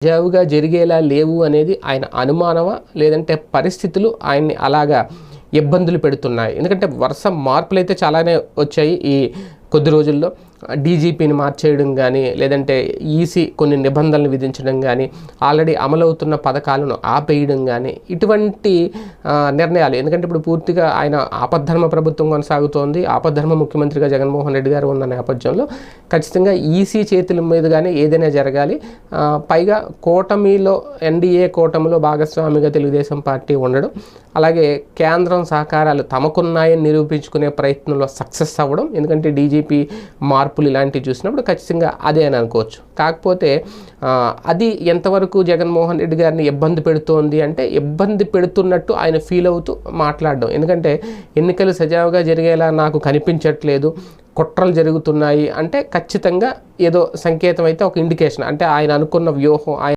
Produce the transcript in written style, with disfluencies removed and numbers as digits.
సజావుగా జరిగేలా లేవు అనేది ఆయన అనుమానమా? లేదంటే పరిస్థితులు ఆయన్ని అలాగా ఇబ్బందులు పెడుతున్నాయి? ఎందుకంటే వరుస మార్పులైతే చాలానే వచ్చాయి ఈ కొద్ది రోజుల్లో. డీజీపీని మార్చేయడం కానీ, లేదంటే ఈసీ కొన్ని నిబంధనలు విధించడం కానీ, ఆల్రెడీ అమలవుతున్న పథకాలను ఆపేయడం కానీ, ఇటువంటి నిర్ణయాలు. ఎందుకంటే ఇప్పుడు పూర్తిగా ఆయన ఆపద్ధర్మ ప్రభుత్వం కొనసాగుతోంది. ఆపద్ధర్మ ముఖ్యమంత్రిగా జగన్మోహన్ రెడ్డి గారు ఉన్న నేపథ్యంలో ఖచ్చితంగా ఈసీ చేతుల మీదుగానే ఏదైనా జరగాలి. పైగా కూటమిలో, ఎన్డీఏ కూటమిలో భాగస్వామిగా తెలుగుదేశం పార్టీ ఉండడం, అలాగే కేంద్రం సహకారాలు తమకున్నాయని నిరూపించుకునే ప్రయత్నంలో సక్సెస్ అవ్వడం. ఎందుకంటే డీజీపీ మార్పులు ఇలాంటివి చూసినప్పుడు ఖచ్చితంగా అదే అని అనుకోవచ్చు. కాకపోతే అది ఎంతవరకు జగన్మోహన్ రెడ్డి గారిని ఇబ్బంది పెడుతోంది అంటే, ఇబ్బంది పెడుతున్నట్టు ఆయన ఫీల్ అవుతూ మాట్లాడడం. ఎందుకంటే ఎన్నికలు సజావుగా జరిగేలా నాకు కనిపించట్లేదు, కుట్రలు జరుగుతున్నాయి అంటే ఖచ్చితంగా ఏదో సంకేతం అయితే, ఒక ఇండికేషన్. అంటే ఆయన అనుకున్న వ్యూహం,